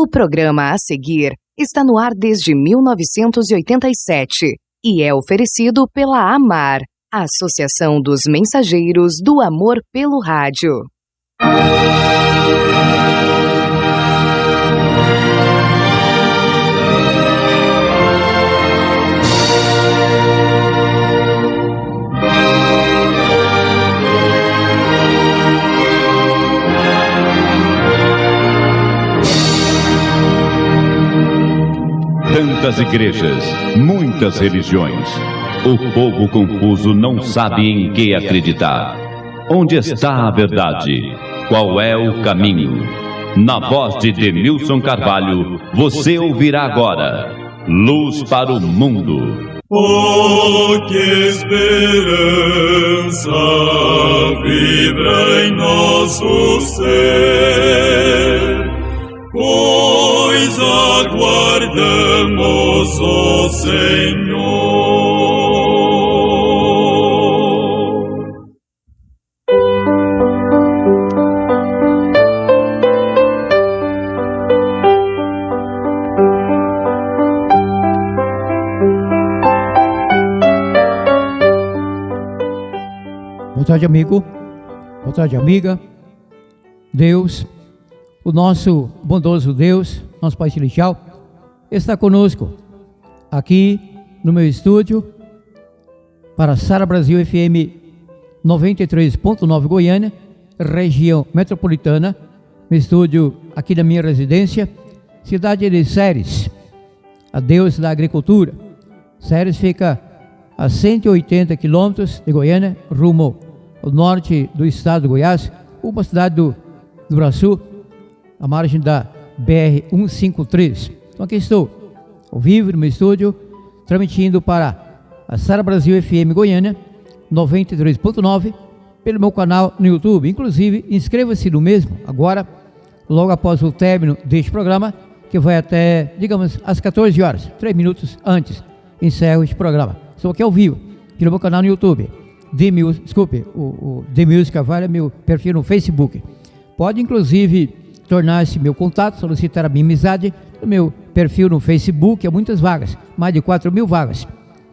O programa a seguir está no ar desde 1987 e é oferecido pela AMAR, Associação dos Mensageiros do Amor pelo Rádio. Tantas igrejas, muitas religiões. O povo confuso não sabe em que acreditar. Onde está a verdade? Qual é o caminho? Na voz de Demilson Carvalho, você ouvirá agora Luz para o Mundo. Oh, que esperança vibra em nosso ser, pois aguardamos o Senhor. Boa tarde, amigo. Boa tarde, amiga. Deus, o nosso bondoso Deus, nosso Pai Celestial, está conosco aqui no meu estúdio para Sara Brasil FM 93.9 Goiânia, região metropolitana, no estúdio aqui da minha residência, cidade de Ceres, a Deus da agricultura. Ceres fica a 180 quilômetros de Goiânia, rumo ao norte do estado de Goiás, uma cidade do Brasil, à margem da BR-153. Então aqui estou, ao vivo no meu estúdio, transmitindo para a Sara Brasil FM Goiânia 93.9 pelo meu canal no YouTube. Inclusive, inscreva-se no mesmo agora, logo após o término deste programa, que vai até, digamos, às 14 horas, 3 minutos antes, encerro este programa. Estou aqui ao vivo, aqui no meu canal no YouTube. O Demilson Carvalho é meu perfil no Facebook. Pode, inclusive, tornar-se meu contato, solicitar a minha amizade no meu perfil no Facebook. Há muitas vagas, mais de 4.000 vagas.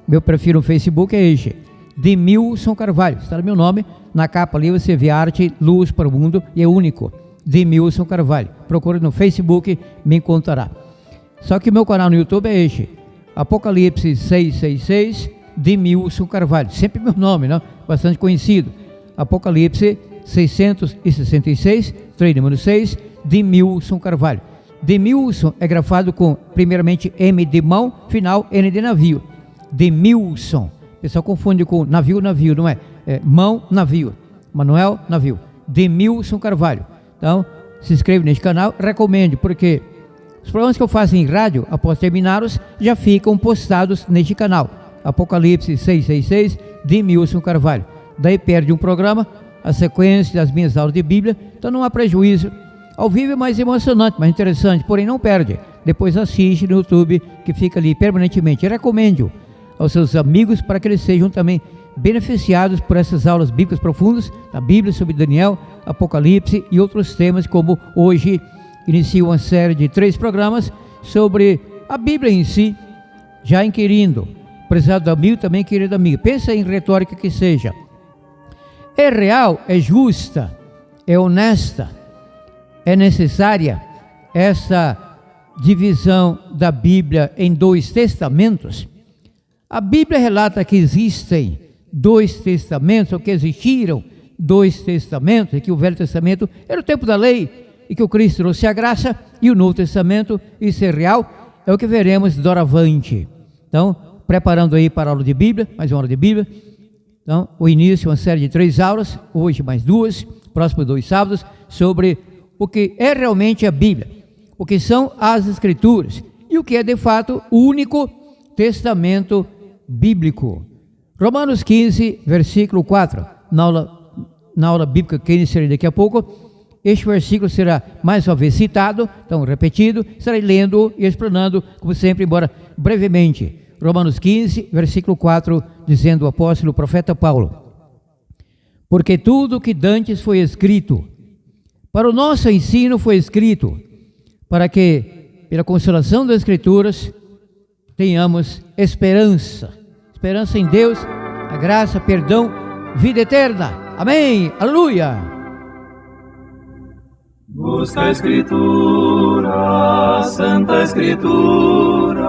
Meu perfil no Facebook é este, Demilson Carvalho. Está no meu nome, na capa ali você vê a arte Luz para o Mundo e é único, Demilson Carvalho. Procure no Facebook, me encontrará. Só que meu canal no YouTube é este, Apocalipse 666, Demilson Carvalho. Sempre meu nome, não? Bastante conhecido. Apocalipse 666, 3 número 6, Demilson Carvalho. Demilson é grafado com, primeiramente, M de mão, final N de navio. Demilson. O pessoal confunde com navio, não é? É mão, navio. Manuel, navio. Demilson Carvalho. Então, se inscreve neste canal, recomende, porque os programas que eu faço em rádio, após terminados, já ficam postados neste canal. Apocalipse 666, Demilson Carvalho. Daí perde um programa, a sequência das minhas aulas de Bíblia, então não há prejuízo. Ao vivo é mais emocionante, mais interessante, porém não perde. Depois assiste no YouTube, que fica ali permanentemente. Recomendo aos seus amigos para que eles sejam também beneficiados por essas aulas bíblicas profundas, da Bíblia sobre Daniel, Apocalipse e outros temas, como hoje inicio uma série de 3 programas sobre a Bíblia em si, já inquirindo. Prezado amigo, também querido amigo, pensa em retórica que seja. É real, é justa, é honesta, é necessária essa divisão da Bíblia em 2 testamentos? A Bíblia relata que existem 2 testamentos, ou que existiram 2 testamentos, e que o Velho Testamento era o tempo da lei, e que o Cristo trouxe a graça, e o Novo Testamento, isso é real, é o que veremos doravante. Então, preparando aí para a aula de Bíblia, mais uma aula de Bíblia. Então, o início, uma série de 3 aulas, hoje mais 2, próximos 2 sábados, sobre o que é realmente a Bíblia, o que são as Escrituras, e o que é de fato o único testamento bíblico. Romanos 15, versículo 4, na aula bíblica que iniciarei daqui a pouco, este versículo será mais uma vez citado, então repetido, estarei lendo e explanando, como sempre, embora brevemente. Romanos 15, versículo 4, dizendo o apóstolo, o profeta Paulo: porque tudo que dantes foi escrito, para o nosso ensino foi escrito, para que pela consolação das Escrituras, tenhamos esperança. Esperança em Deus, a graça, perdão, vida eterna. Amém. Aleluia. Busca a Escritura, Santa Escritura,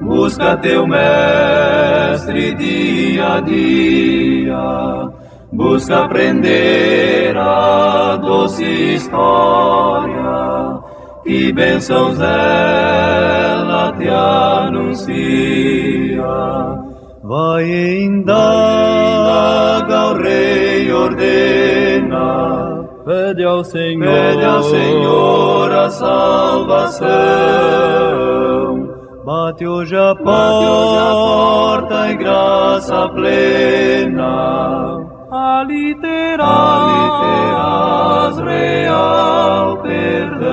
busca teu mestre dia a dia, busca aprender a doce história, que bênçãos ela te anuncia. Vai indaga ao Rei, ordena, pede ao Senhor a salvação. Bate hoje a porta em graça plena, ali terás real perdão.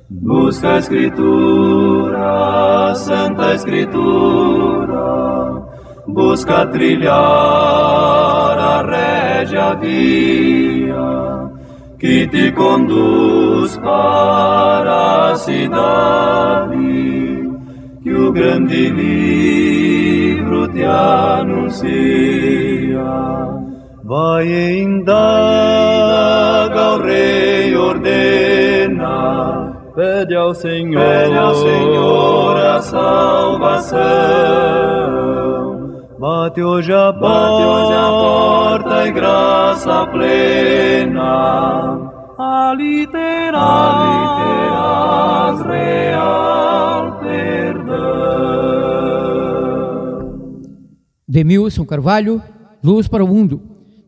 Busca a Escritura, Santa Escritura, busca trilhar a régia via que te conduz para a cidade que o grande livro te anuncia. Vai indaga ao Rei, ordena, pede ao Senhor a salvação. Bate hoje a porta em graça plena, ali terás real perdão. Demilson Carvalho, Luz para o Mundo,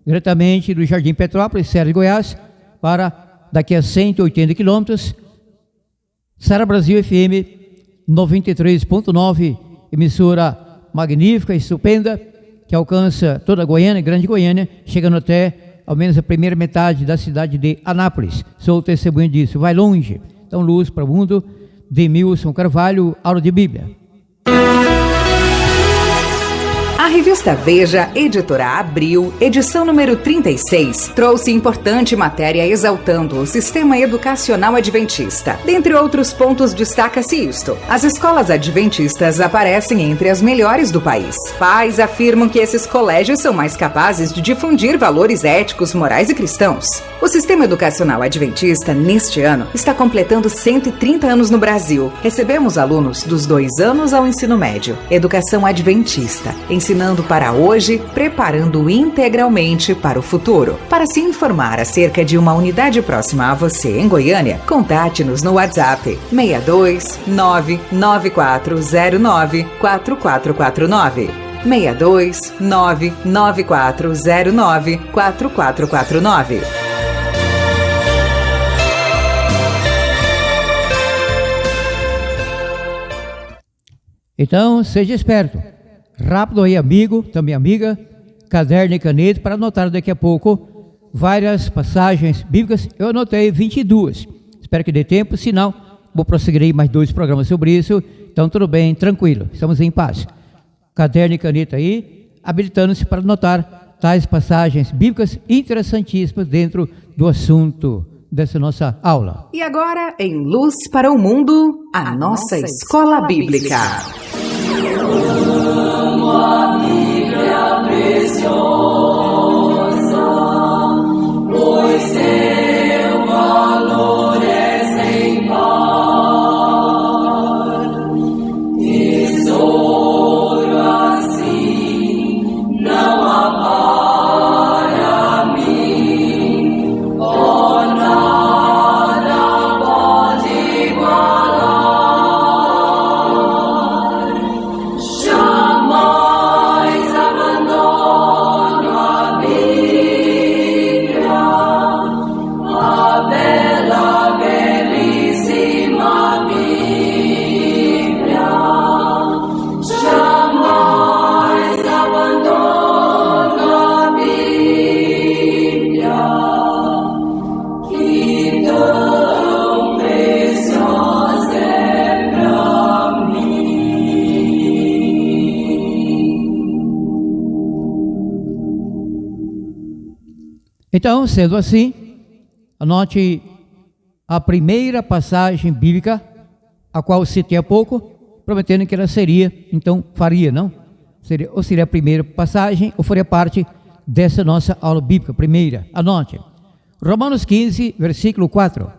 diretamente do Jardim Petrópolis, Serra de Goiás, para daqui a 180 quilômetros, Sara Brasil FM 93.9, emissora magnífica, estupenda, que alcança toda a Goiânia, Grande Goiânia, chegando até ao menos a primeira metade da cidade de Anápolis. Sou testemunho disso, vai longe. Então, Luz para o Mundo, Demilson Carvalho, aula de Bíblia. A revista Veja, editora Abril, edição número 36, trouxe importante matéria exaltando o sistema educacional adventista. Dentre outros pontos, destaca-se isto: as escolas adventistas aparecem entre as melhores do país. Pais afirmam que esses colégios são mais capazes de difundir valores éticos, morais e cristãos. O sistema educacional adventista, neste ano, está completando 130 anos no Brasil. Recebemos alunos dos 2 anos ao ensino médio. Educação adventista, ensinando para hoje, preparando integralmente para o futuro. Para se informar acerca de uma unidade próxima a você em Goiânia, contate-nos no WhatsApp 62 99409 4449. 62 99409 4449. Então, seja esperto. Rápido aí, amigo, também amiga, caderno e caneta, para anotar daqui a pouco várias passagens bíblicas. Eu anotei 22. Espero que dê tempo, senão vou prosseguir aí mais 2 programas sobre isso. Então, tudo bem, tranquilo, estamos em paz. Caderno e caneta aí, habilitando-se para anotar tais passagens bíblicas interessantíssimas dentro do assunto dessa nossa aula. E agora, em Luz para o Mundo, a nossa escola bíblica. A Bíblia preciosa, pois seu valor é sem par. Tesouro assim não há para mim, oh, nada pode igualar. Então, sendo assim, anote a primeira passagem bíblica, a qual eu citei há pouco, prometendo que ela seria, então faria, não? Seria a primeira passagem, ou faria parte dessa nossa aula bíblica, primeira. Anote. Romanos 15, versículo 4.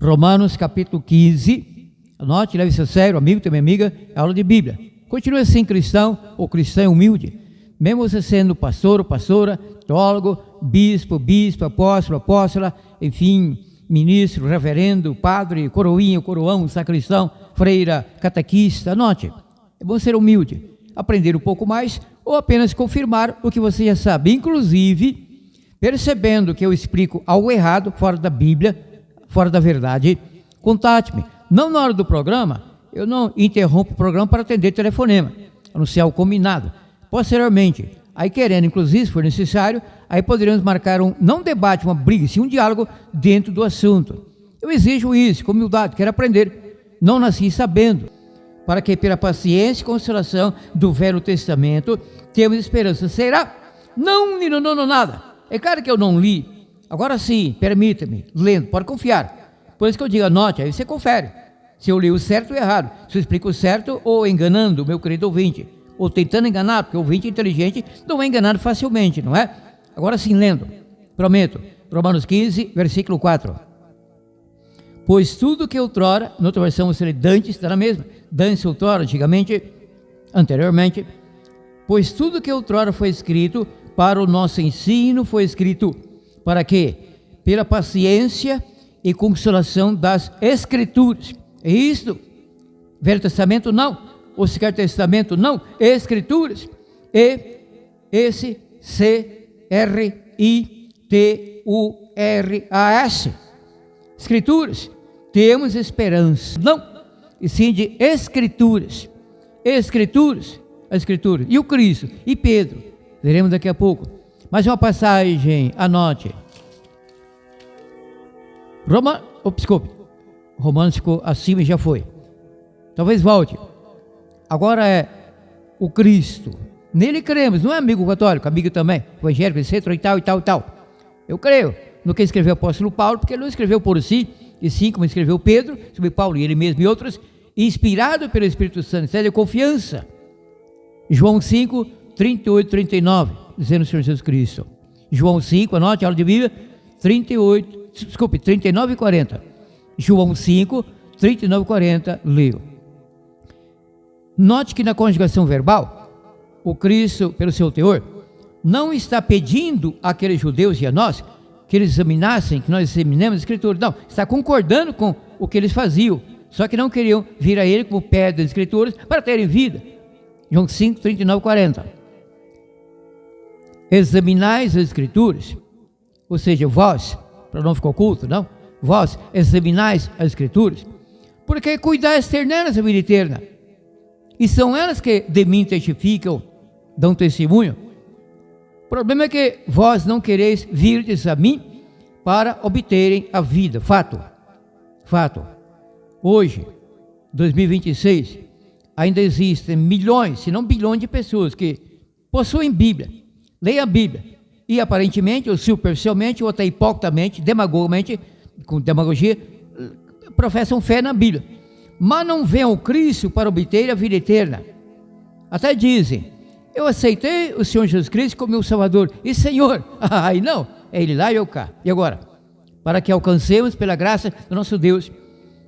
Romanos capítulo 15, anote, leve isso a sério, amigo, também amiga, é aula de Bíblia. Continue assim cristão, ou cristã humilde, mesmo você sendo pastor ou pastora, teólogo, bispo, apóstolo, apóstola, enfim, ministro, reverendo, padre, coroinha, coroão, sacristão, freira, catequista, anote, é bom ser humilde, aprender um pouco mais ou apenas confirmar o que você já sabe, inclusive, percebendo que eu explico algo errado, fora da Bíblia, fora da verdade, contate-me, não na hora do programa, eu não interrompo o programa para atender telefonema, anunciar o combinado, posteriormente, aí querendo, inclusive, se for necessário, aí poderíamos marcar não um debate, uma briga, sim um diálogo dentro do assunto. Eu exijo isso, com humildade, quero aprender, não nasci sabendo, para que pela paciência e consolação do Velho Testamento, temos esperança. Será? Não, nada. É claro que eu não li, agora sim, permita-me, lendo, pode confiar. Por isso que eu digo, anote, aí você confere, se eu li o certo ou errado, se eu explico o certo ou enganando o meu querido ouvinte, ou tentando enganar, porque o ouvinte inteligente não é enganado facilmente, não é? Agora sim, lendo, prometo, Romanos 15, versículo 4. Pois tudo que outrora, na outra versão você lê Dante, está na mesma, Dante outrora, anteriormente, pois tudo que outrora foi escrito para o nosso ensino, foi escrito para quê? Pela paciência e consolação das Escrituras. É isto? Velho Testamento não, o Secreto Testamento não, Escrituras, E-S-C-R-I-T-U-R-A-S, Escrituras, temos esperança, não, e sim de Escrituras, Escrituras, e o Cristo, e Pedro, veremos daqui a pouco, mais uma passagem, anote, Romanos ficou acima e já foi, talvez volte, agora é o Cristo, nele cremos, não é amigo católico, amigo também, evangélico, etc, e tal, eu creio no que escreveu o apóstolo Paulo, porque ele não escreveu por si, e sim como escreveu Pedro, sobre Paulo e ele mesmo e outros, inspirado pelo Espírito Santo, isso é de confiança, João 5, 38, 39, dizendo o Senhor Jesus Cristo, João 5, anote a aula de Bíblia, 39 e 40, João 5, 39 e 40, leio. Note que na conjugação verbal, o Cristo, pelo seu teor, não está pedindo àqueles judeus e a nós, que eles examinassem, que nós examinemos a Escritura, não, está concordando com o que eles faziam, só que não queriam vir a ele como pedra das Escrituras para terem vida. João 5, 39 e 40. Examinais as Escrituras, ou seja, vós, para não ficar oculto, não, vós examinais as Escrituras, porque cuidais ter nelas a vida eterna, e são elas que de mim testificam, dão testemunho. O problema é que vós não quereis virdes a mim para obterem a vida. Fato. Hoje, 2026, ainda existem milhões, se não bilhões de pessoas que possuem Bíblia, leem a Bíblia, e aparentemente, ou superficialmente, ou até hipocritamente, demagogamente, com demagogia, professam fé na Bíblia, mas não veem o Cristo para obter a vida eterna. Até dizem, eu aceitei o Senhor Jesus Cristo como meu Salvador e Senhor. Aí não, é Ele lá e eu cá. E agora? Para que alcancemos pela graça do nosso Deus,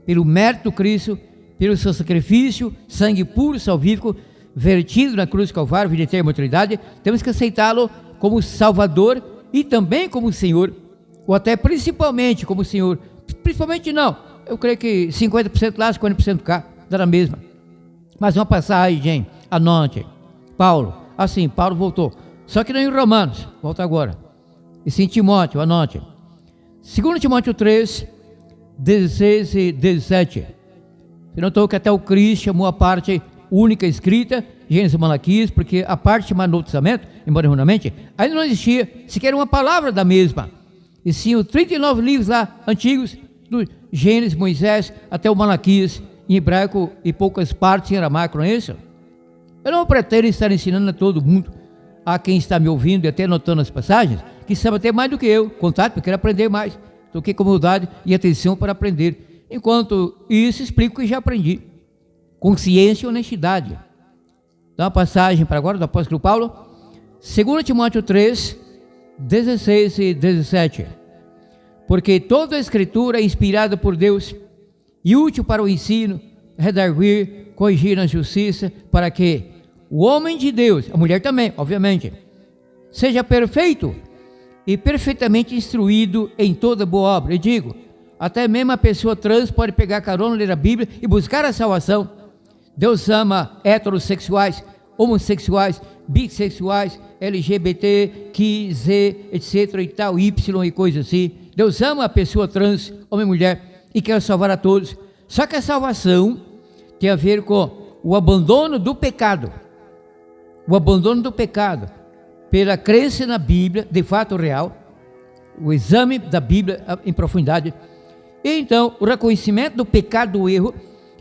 pelo mérito do Cristo, pelo seu sacrifício, sangue puro, salvífico, vertido na cruz do Calvário, vida eterna e imortalidade, temos que aceitá-lo como Salvador e também como Senhor, ou até principalmente como Senhor. Principalmente não, eu creio que 50% lá, 50% cá, dá na mesma. Mas uma passagem, anote. Paulo voltou, só que não em Romanos, volta agora, e sim Timóteo, anote, 2 Timóteo 3, 16 e 17, você notou que até o Cristo chamou a parte única escrita, Gênesis e Malaquias, porque a parte chamada Novo Testamento, embora erroneamente, ainda não existia sequer uma palavra da mesma, e sim os 39 livros lá, antigos, do Gênesis, Moisés, até o Malaquias, em hebraico e poucas partes em aramaico, não é isso? Eu não pretendo estar ensinando a todo mundo, a quem está me ouvindo e até anotando as passagens, que sabe até mais do que eu, contato, porque eu quero aprender mais. Estou aqui com humildade e atenção para aprender. Enquanto isso, explico o que já aprendi. Consciência e honestidade. Dá uma passagem para agora do apóstolo Paulo. 2 Timóteo 3, 16 e 17. Porque toda a escritura é inspirada por Deus e útil para o ensino, redarguir, corrigir na justiça, para que o homem de Deus, a mulher também, obviamente, seja perfeito e perfeitamente instruído em toda boa obra. E digo, até mesmo a pessoa trans pode pegar carona, ler a Bíblia e buscar a salvação. Deus ama heterossexuais, homossexuais, bissexuais, LGBT, QZ, etc e tal, Y e coisa assim. Deus ama a pessoa trans, homem e mulher, e quer salvar a todos. Só que a salvação tem a ver com o abandono do pecado. O abandono do pecado pela crença na Bíblia, de fato real, o exame da Bíblia em profundidade, e então o reconhecimento do pecado, do erro,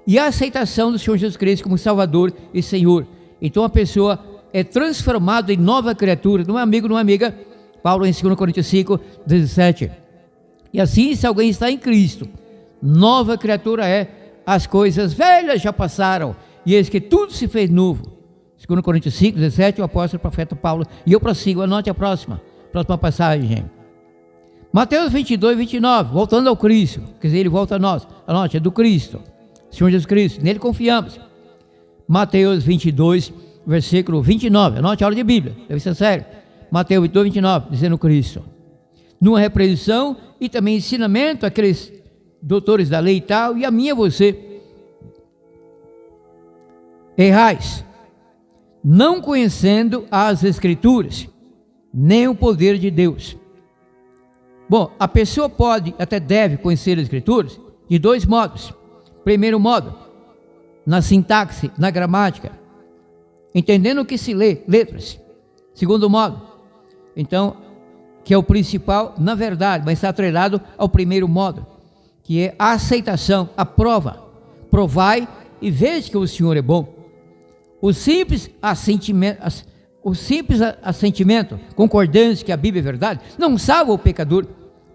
e a aceitação do Senhor Jesus Cristo como Salvador e Senhor. Então a pessoa é transformada em nova criatura, não é amigo, não é amiga. Paulo em 2 Coríntios 5, 17. E assim, se alguém está em Cristo, nova criatura é, as coisas velhas já passaram, e eis que tudo se fez novo. 2 Coríntios 5, 17, o apóstolo profeta Paulo. E eu prossigo, anote a próxima passagem. Mateus 22, 29, voltando ao Cristo, quer dizer, ele volta a nós, anote, é do Cristo, Senhor Jesus Cristo, nele confiamos. Mateus 22, versículo 29, anote a aula de Bíblia, deve ser sério. Mateus 22, 29, dizendo Cristo. Numa repreensão e também ensinamento àqueles doutores da lei e tal, e a mim e a você. Errais, não conhecendo as Escrituras, nem o poder de Deus. Bom, a pessoa pode, até deve conhecer as Escrituras de dois modos. Primeiro modo, na sintaxe, na gramática, entendendo o que se lê, letras. Segundo modo, então, que é o principal, na verdade, mas está atrelado ao primeiro modo, que é a aceitação, a prova. Provai e veja que o Senhor é bom. O simples assentimento, concordância que a Bíblia é verdade, não salva o pecador.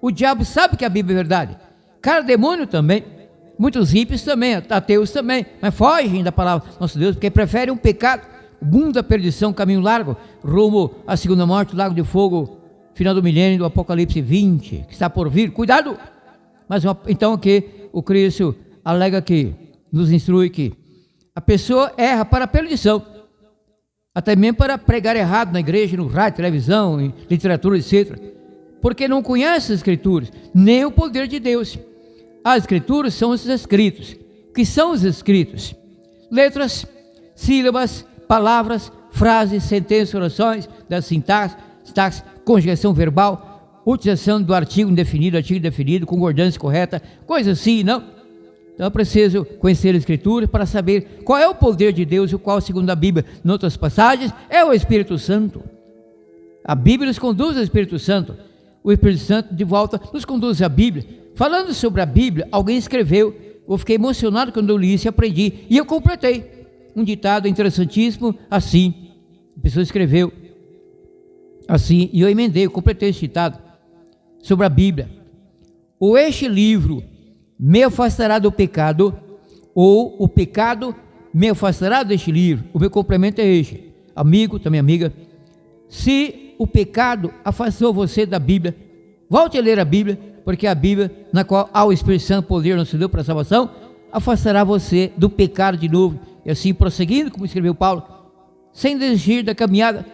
O diabo sabe que a Bíblia é verdade. Cara, demônio também. Muitos ímpios também, ateus também, mas fogem da palavra do nosso Deus, porque preferem um pecado, o mundo da perdição, caminho largo, rumo à segunda morte, lago de fogo, final do milênio, do Apocalipse 20, que está por vir. Cuidado! Mas então que o Cristo alega que, nos instrui que a pessoa erra para a perdição, até mesmo para pregar errado na igreja, no rádio, televisão, em literatura, etc. Porque não conhece as Escrituras, nem o poder de Deus. As Escrituras são os escritos. O que são os escritos? Letras, sílabas, palavras, frases, sentenças, orações, da sintaxe, conjugação verbal, utilização do artigo indefinido, concordância correta, coisa assim, não? Então é preciso conhecer as Escrituras para saber qual é o poder de Deus, o qual, segundo a Bíblia, em outras passagens, é o Espírito Santo. A Bíblia nos conduz ao Espírito Santo. O Espírito Santo, de volta, nos conduz à Bíblia. Falando sobre a Bíblia, alguém escreveu, eu fiquei emocionado quando eu li isso e aprendi, e eu completei um ditado interessantíssimo, assim, a pessoa escreveu, assim, e eu emendei, eu completei esse ditado, sobre a Bíblia. Ou este livro me afastará do pecado, ou o pecado me afastará deste livro. O meu complemento é este, amigo, também amiga, se o pecado afastou você da Bíblia, volte a ler a Bíblia, porque a Bíblia, na qual há o Espírito Santo, poder nos deu para a salvação, afastará você do pecado de novo, e assim prosseguindo, como escreveu Paulo, sem desistir da caminhada,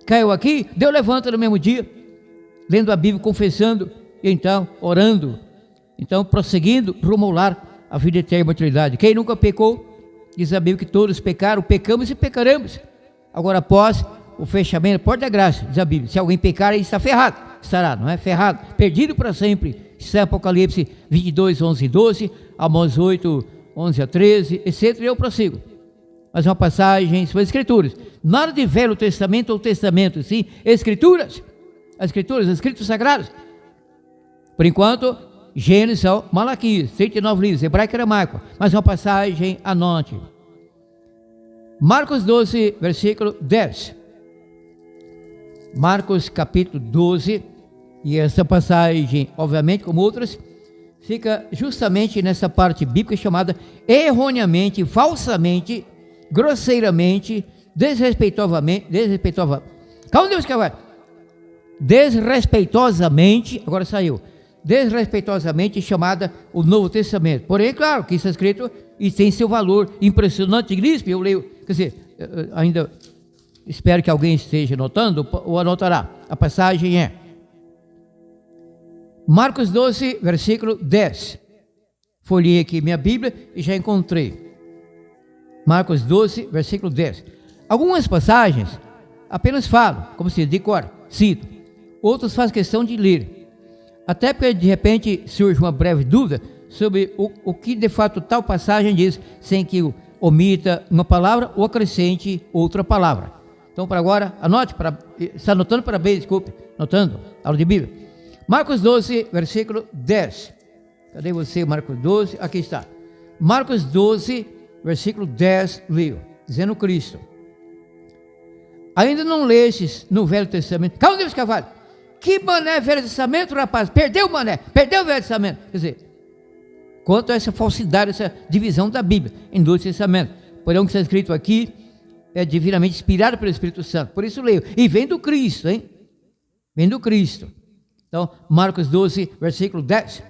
caiu aqui, Deus levanta no mesmo dia, lendo a Bíblia, confessando, e então orando, então prosseguindo, rumo ao lar, a vida eterna e a imortalidade. Quem nunca pecou, diz a Bíblia que todos pecaram, pecamos e pecaremos. Agora após o fechamento, porta da graça, diz a Bíblia, se alguém pecar, ele está ferrado, estará, não é? Ferrado, perdido para sempre. Isso é Apocalipse 22, 11 e 12, Amós 8, 11 a 13, etc. E eu prossigo. Mas uma passagem sobre as Escrituras. Nada de Velho Testamento ou Testamento, sim, Escrituras. As Escrituras, os Escritos Sagrados. Por enquanto, Gênesis, Malaquias, 39 livros, hebraico e aramaico. Mas uma passagem, anote. Marcos 12, versículo 10. Marcos capítulo 12 E essa passagem, obviamente, como outras, fica justamente nessa parte bíblica chamada erroneamente, falsamente, grosseiramente, desrespeitosamente, agora saiu, desrespeitosamente chamada o Novo Testamento. Porém, claro que isso é escrito e tem seu valor impressionante. Eu leio, quer dizer, ainda espero que alguém esteja anotando ou anotará. A passagem é Marcos 12, versículo 10. Folhei aqui minha Bíblia e já encontrei. Marcos 12, versículo 10. Algumas passagens apenas falam, como se diz, de cor, cito. Outros fazem questão de ler. Até porque de repente surge uma breve dúvida sobre o que de fato tal passagem diz, sem que omita uma palavra ou acrescente outra palavra. Então, para agora, anote, está anotando? Parabéns, desculpe, anotando, aula de Bíblia. Marcos 12, versículo 10. Cadê você, Marcos 12? Aqui está. Marcos 12, versículo 10, leio, dizendo Cristo: ainda não lestes no Velho Testamento? Calma, Deus cavalo. Que mané Velho Testamento, rapaz? Perdeu o mané, perdeu o Velho Testamento. Quer dizer, quanto a essa falsidade, essa divisão da Bíblia em dois testamentos. Porém, o que está escrito aqui é divinamente inspirado pelo Espírito Santo. Por isso leio. E vem do Cristo, hein? Vem do Cristo. Então, Marcos 12, versículo 10.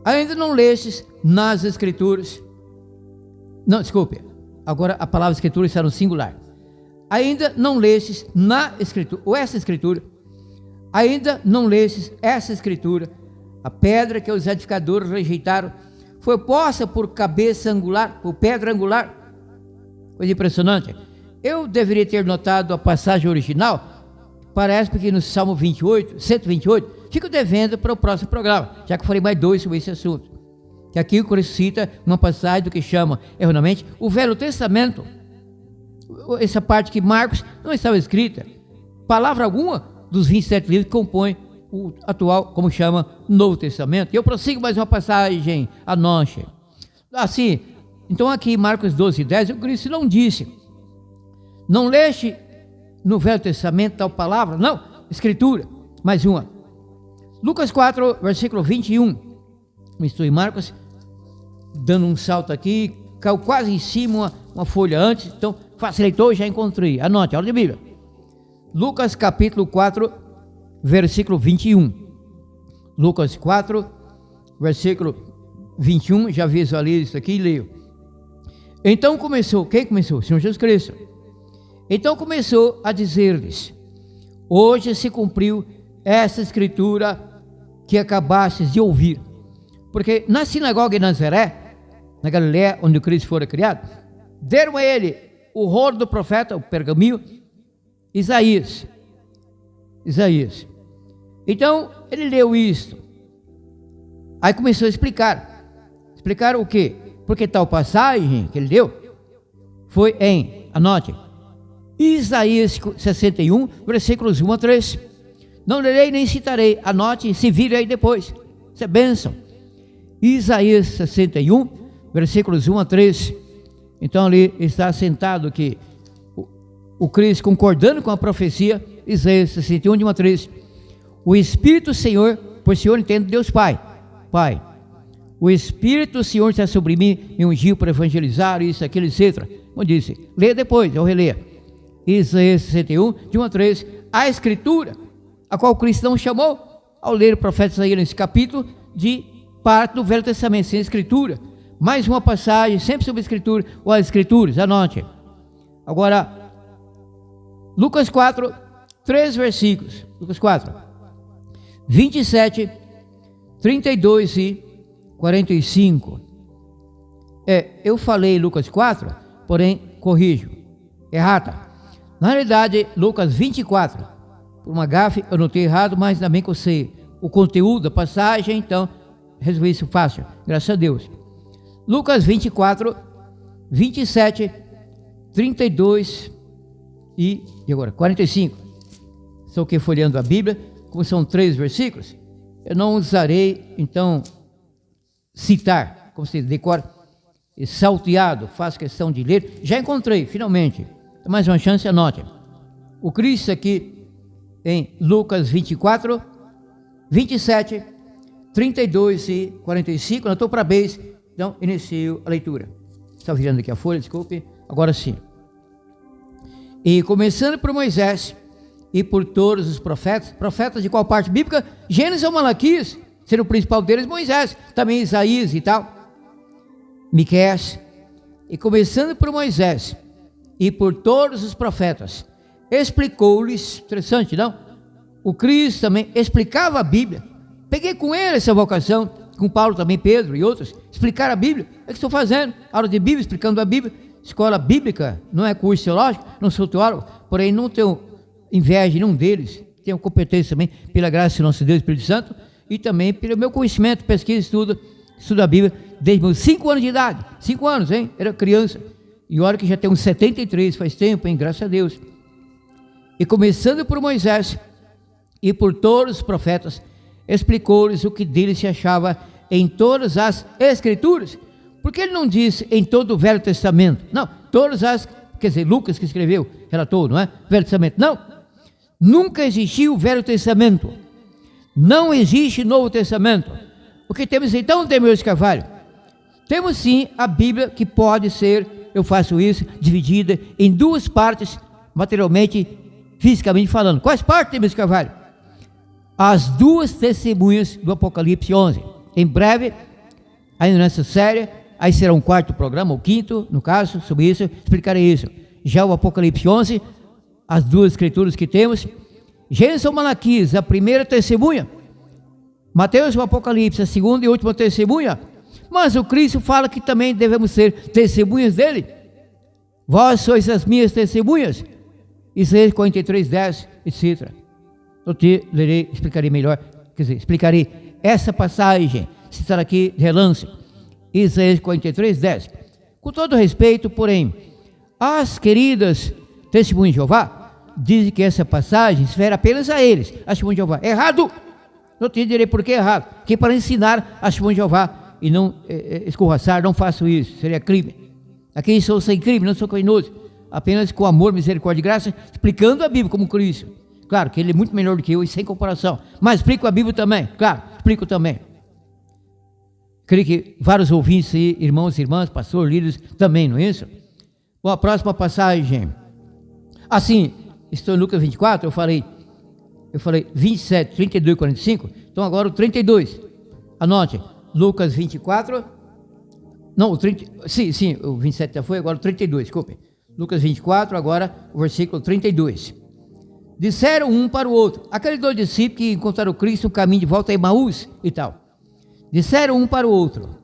Ainda não lestes nas Escrituras. Não, desculpe. Agora a palavra Escritura está no singular. Ainda não lestes na Escritura, ou essa Escritura. Ainda não lestes essa Escritura. A pedra que os edificadores rejeitaram foi posta por cabeça angular, por pedra angular. Coisa impressionante. Eu deveria ter notado a passagem original. Parece que no Salmo 128, fico devendo para o próximo programa, já que eu falei mais dois sobre esse assunto. Que aqui o Cristo cita uma passagem do que chama, erroneamente, o Velho Testamento. Essa parte que Marcos não estava escrita. Palavra alguma dos 27 livros que compõem o atual, como chama, Novo Testamento. E eu prossigo mais uma passagem a noite. Assim, então aqui Marcos 12, 10, o Cristo não disse, não leste no Velho Testamento tal palavra? Não, Escritura, mais uma. Lucas 4, versículo 21. Estou em Marcos, dando um salto aqui, caiu quase em cima uma folha antes, então facilitou, já encontrei. Anote, aula de Bíblia. Lucas capítulo 4, versículo 21. Lucas 4, versículo 21, já visualizo isso aqui e leio. Então começou, quem começou? O Senhor Jesus Cristo. Então começou a dizer-lhes: hoje se cumpriu essa escritura que acabastes de ouvir. Porque na sinagoga de Nazaré, na Galiléia, onde o Cristo fora criado, deram a ele o rolo do profeta, o pergaminho, Isaías. Então ele leu isto. Aí começou a explicar. Explicar o quê? Porque tal passagem que ele deu foi em, anote, Isaías 61, versículos 1 a 3. Não lerei nem citarei, anote, se vire aí depois. Isso é bênção. Isaías 61, versículos 1 a 3. Então ali está assentado que o Cristo, concordando com a profecia, Isaías 61, de 1 a 3. O Espírito do Senhor, por Senhor entendo Deus Pai. O Espírito do Senhor está sobre mim, me ungiu para evangelizar, isso, aquilo, etc. Como disse, leia depois, eu releia. Isaías 61, de 1 a 3, a Escritura, a qual Cristo não chamou, ao ler o profeta Isaías nesse capítulo, de parte do Velho Testamento, sem Escritura. Mais uma passagem, sempre sobre a Escritura, ou as Escrituras, anote. Agora, Lucas 4, 3 versículos, Lucas 4, 27, 32 e 45. Eu falei Lucas 4, porém, corrijo, errata. Na realidade, Lucas 24, por uma gafe, eu notei errado, mas também que eu sei o conteúdo da passagem, então resolvi isso fácil, graças a Deus. Lucas 24, 27, 32 e agora 45. Estou aqui folheando a Bíblia, como são 3 versículos, eu não usarei, então, citar, como se decora, salteado, faço questão de ler. Já encontrei, finalmente. Mais uma chance, anote. O Cristo aqui em Lucas 24, 27, 32 e 45. Anotou para base, então inicio a leitura. Estava virando aqui a folha, desculpe. Agora sim. E começando por Moisés e por todos os profetas. Profetas de qual parte bíblica? Gênesis ou Malaquias, sendo o principal deles Moisés, também Isaías e tal. Miqueias. E começando por Moisés e por todos os profetas, explicou-lhes, interessante, não? O Cristo também explicava a Bíblia. Peguei com ele essa vocação, com Paulo também, Pedro e outros, explicar a Bíblia. É o que estou fazendo, aula de Bíblia, explicando a Bíblia. Escola bíblica, não é curso teológico, não sou teólogo, porém não tenho inveja de nenhum deles, tenho competência também, pela graça do nosso Deus Espírito Santo, e também pelo meu conhecimento, pesquisa, estudo a Bíblia, desde meus 5 anos de idade. 5 anos, hein? Era criança. E olha que já tenho uns 73, faz tempo, hein? Graças a Deus. E começando por Moisés e por todos os profetas, explicou-lhes o que dele se achava em todas as Escrituras. Porque ele não disse em todo o Velho Testamento. Não, todas as, quer dizer, Lucas que escreveu, relatou, não é? Velho Testamento. Não, nunca existiu o Velho Testamento. Não existe Novo Testamento. O que temos então, Demeus Carvalho? Temos sim a Bíblia que pode ser, eu faço isso, dividida em 2 partes, materialmente, fisicamente falando. Quais partes, Demeus Carvalho? As 2 testemunhas do Apocalipse 11. Em breve, ainda nessa série, aí será um 4º programa, ou 5º, no caso, sobre isso, explicarei isso. Já o Apocalipse 11, as 2 escrituras que temos, Gênesis ou Malaquias, a primeira testemunha, Mateus, o Apocalipse, a segunda e última testemunha, mas o Cristo fala que também devemos ser testemunhas dele. Vós sois as minhas testemunhas, Isaías 43, 10, etc. Eu te lerei, explicarei melhor, quer dizer, explicarei essa passagem, se está aqui de relance, Isaías 43, 10. Com todo respeito, porém, as queridas testemunhas de Jeová dizem que essa passagem se refere apenas a eles, as testemunhas de Jeová. Errado! Não te direi por que errado, que para ensinar as testemunhas de Jeová e não escorraçar, não faço isso, seria crime. Aqui sou sem crime, não sou criminoso, apenas com amor, misericórdia e graça, explicando a Bíblia como Cristo. Claro que ele é muito melhor do que eu e sem comparação, mas explico a Bíblia também, claro, explico também. Creio que vários ouvintes, irmãos e irmãs, pastor, líderes, também, não é isso? Bom, a próxima passagem, assim, estou em Lucas 24, eu falei 27, 32 e 45, então agora o 32, anote, Lucas 24, não, o 30, sim, o 27 já foi, agora o 32, desculpe, Lucas 24, agora o versículo 32, disseram um para o outro, aqueles 2 discípulos que encontraram Cristo no caminho de volta a Emaús e tal, disseram um para o outro,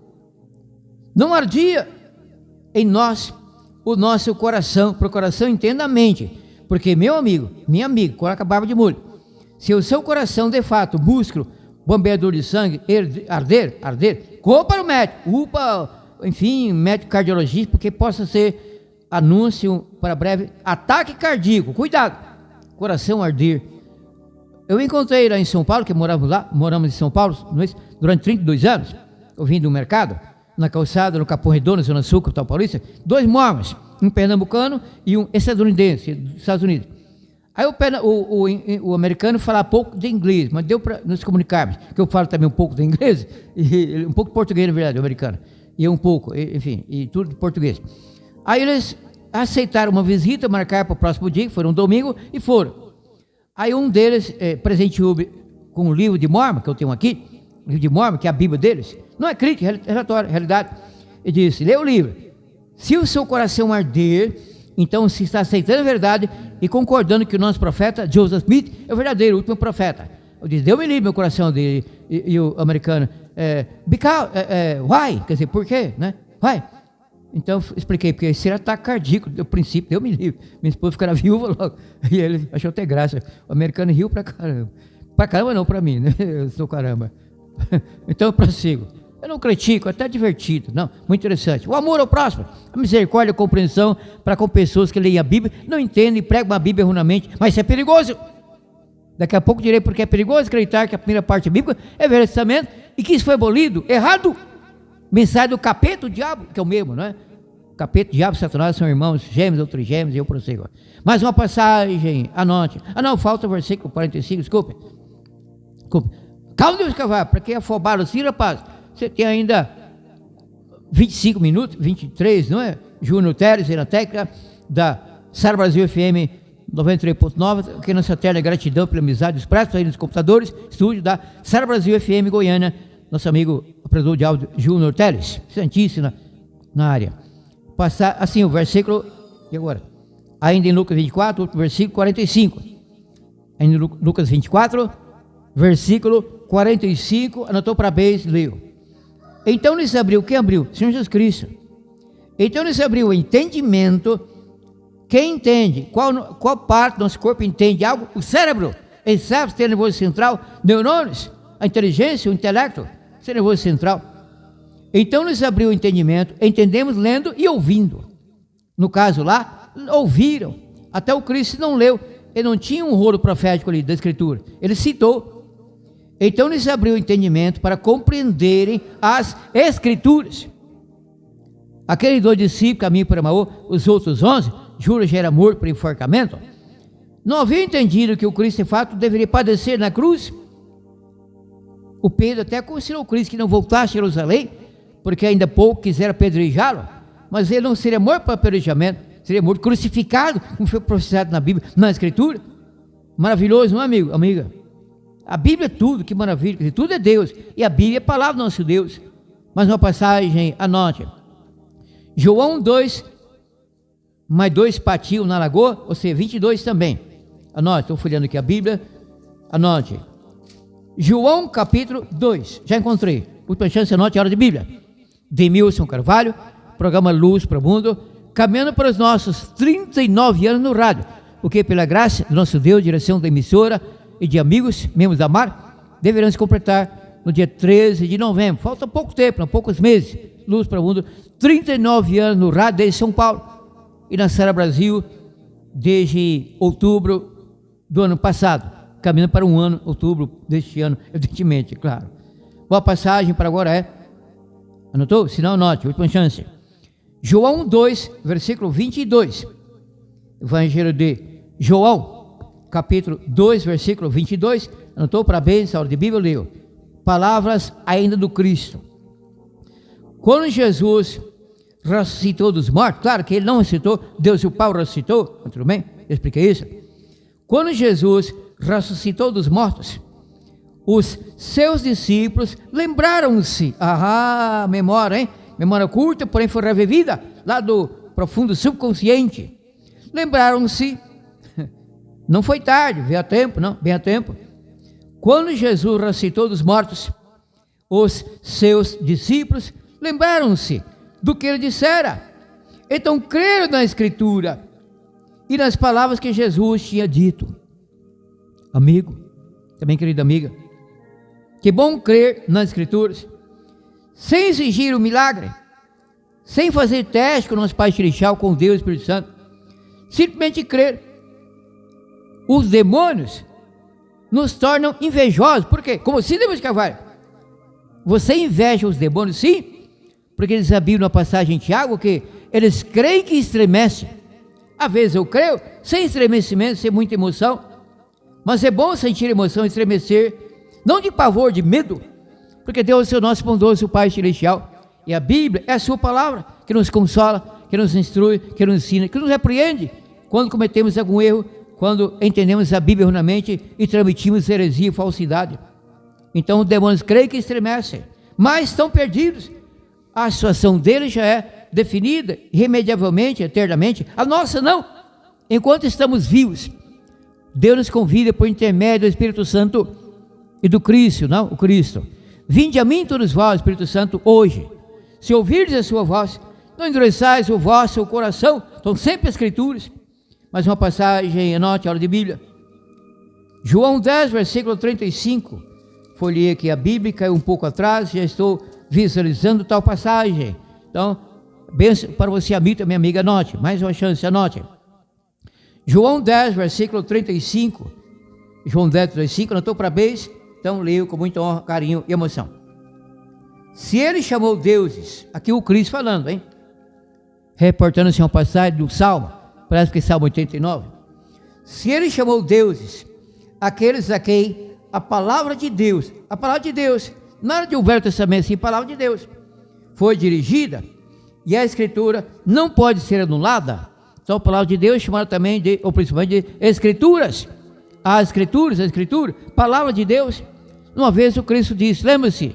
não ardia em nós o nosso coração, para o coração entenda a mente, porque meu amigo, minha amiga, coloca a barba de molho, se o seu coração de fato, músculo, bombeador de sangue, arder, corra para o médico, enfim, médico cardiologista, porque possa ser anúncio para breve, ataque cardíaco, cuidado, coração arder. Eu encontrei lá em São Paulo, que moramos em São Paulo, durante 32 anos, eu vim do mercado, na calçada, no Capão Redondo, Zona Sul, capital paulista, 2 mormons, um pernambucano e um estadunidense, dos Estados Unidos. Aí o americano fala pouco de inglês, mas deu para nos comunicarmos, que eu falo também um pouco de inglês, e um pouco de português, na verdade, o americano, e um pouco, enfim, e tudo de português. Aí eles aceitaram uma visita, marcaram para o próximo dia, que foi um domingo, e foram. Aí um deles presenteou com um livro de Mormon, que eu tenho aqui, um livro de Mormon, que é a Bíblia deles, não é crítica, é relatório, realidade, e disse, lê o livro, se o seu coração arder, então se está aceitando a verdade e concordando que o nosso profeta, Joseph Smith, é o verdadeiro, o último profeta. Eu disse, Deus me livre meu coração dele, e o americano, because, why? Quer dizer, por quê, né? Why? Então expliquei, porque esse era ataque cardíaco, do princípio, Deus me livre. Minha esposa ficará viúva logo, e ele achou até graça, o americano riu pra caramba não, pra mim, né? Eu sou caramba. Então eu prossigo. Eu não critico, é até divertido, não, muito interessante. O amor ao próximo, a misericórdia e a compreensão para com pessoas que leem a Bíblia, não entendem e pregam a Bíblia erroneamente, mas isso é perigoso. Daqui a pouco direi porque é perigoso acreditar que a primeira parte bíblica é Velho Testamento e que isso foi abolido, errado. Mensagem do capeta, o diabo, que é o mesmo, não é? Capeta, diabo e Satanás são irmãos gêmeos, outros gêmeos, e eu prossigo. Mais uma passagem, anote. Ah não, falta o versículo 45, desculpe. Calma, Deus Carvalho, para quem afobaram assim, rapaz, você tem ainda 25 minutos, 23, não é? Júnior Teles, na técnica da Sara Brasil FM 93.9, aqui nessa terra, gratidão pela amizade, expresso aí nos computadores, estúdio da Sara Brasil FM Goiânia, nosso amigo operador de áudio Júnior Teles, santíssimo na área. Passar assim o versículo, e agora? Ainda em Lucas 24, outro versículo 45. Ainda em Lucas 24, versículo 45, anotou para bem, leu. Então lhes abriu, quem abriu? Senhor Jesus Cristo. Então lhes abriu o entendimento. Quem entende? Qual parte do nosso corpo entende algo? O cérebro. Ele sabe o sistema nervoso central, neurônios, a inteligência, o intelecto, o sistema nervoso central. Então lhes abriu o entendimento, entendemos lendo e ouvindo. No caso lá, ouviram. Até o Cristo não leu, ele não tinha um rolo profético ali da Escritura, ele citou. Então lhes abriu o entendimento para compreenderem as Escrituras. Aqueles 2 discípulos, caminho para Emaú, os outros 11, Judas já era morto por enforcamento, não haviam entendido que o Cristo, de fato, deveria padecer na cruz. O Pedro até aconselhou o Cristo que não voltasse a Jerusalém, porque ainda pouco quisera apedrejá-lo, mas ele não seria morto para apedrejamento, seria morto crucificado, como foi profetizado na Bíblia, na Escritura. Maravilhoso, não é, amigo, amiga? A Bíblia é tudo, que maravilha, tudo é Deus, e a Bíblia é a palavra do nosso Deus. Mais uma passagem, anote. João 2, mais 2 patinhos na lagoa, ou seja, 22 também. Anote, estou folheando aqui a Bíblia, anote. João capítulo 2, já encontrei. Última chance, anote a hora de Bíblia. Demilson Carvalho, programa Luz para o Mundo, caminhando para os nossos 39 anos no rádio, porque pela graça do nosso Deus, direção da emissora e de amigos, membros da MAR, deverão se completar no dia 13 de novembro. Falta pouco tempo, poucos meses. Luz para o Mundo, 39 anos no rádio desde São Paulo e na Sara Brasil desde outubro do ano passado, caminhando para um ano, outubro deste ano, evidentemente, claro. Boa passagem para agora é, anotou? Se não, anote, última chance. João 2, versículo 22, Evangelho de João, capítulo 2, versículo 22, anotou? Parabéns, a hora de Bíblia, leu. Palavras ainda do Cristo. Quando Jesus ressuscitou dos mortos, claro que ele não ressuscitou, Deus e o Pai ressuscitou, tudo bem? Eu expliquei isso. Quando Jesus ressuscitou dos mortos, os seus discípulos lembraram-se, memória, hein? Memória curta, porém foi revivida, lá do profundo subconsciente. Lembraram-se, não foi tarde, veio a tempo, não, bem a tempo. Quando Jesus ressuscitou dos mortos, os seus discípulos lembraram-se do que ele dissera. Então creram na Escritura e nas palavras que Jesus tinha dito. Amigo, também querida amiga, que bom crer nas Escrituras, sem exigir o milagre, sem fazer teste com o nosso Pai Celestial, com Deus e o Espírito Santo, simplesmente crer. Os demônios nos tornam invejosos. Por quê? Como assim, Deus Carvalho? Você inveja os demônios, sim, porque eles abriram na passagem em Tiago que eles creem que estremecem. Às vezes eu creio, sem estremecimento, sem muita emoção, mas é bom sentir emoção, estremecer, não de pavor, de medo, porque Deus é o nosso bondoso Pai Celestial, e a Bíblia é a sua palavra, que nos consola, que nos instrui, que nos ensina, que nos repreende, quando cometemos algum erro, quando entendemos a Bíblia erroneamente e transmitimos heresia e falsidade. Então os demônios creem que estremecem, mas estão perdidos. A situação deles já é definida, irremediavelmente, eternamente. A nossa não. Enquanto estamos vivos, Deus nos convida por intermédio do Espírito Santo e do Cristo, não? O Cristo. Vinde a mim todos vós, Espírito Santo, hoje. Se ouvirdes a sua voz, não endureçais o vosso coração. Estão sempre as Escrituras. Mais uma passagem, anote a hora de Bíblia. João 10, versículo 35. Folhei aqui a Bíblia, caiu um pouco atrás, já estou visualizando tal passagem. Então, benção para você, amigo, minha amiga, anote. Mais uma chance, anote. João 10, versículo 35. João 10, 35, anotou para beijo? Então, leio com muito honra, carinho e emoção. Se ele chamou deuses, aqui o Cristo falando, hein? Reportando-se uma passagem do Salmo, parece que é Salmo 89. Se ele chamou deuses, aqueles a quem a palavra de Deus, nada de um Velho Testamento, sim, a palavra de Deus, foi dirigida, e a Escritura não pode ser anulada. Então a palavra de Deus é chamada também de, ou principalmente de Escrituras. As Escrituras, a Escritura, palavra de Deus. Uma vez o Cristo disse, lembra-se,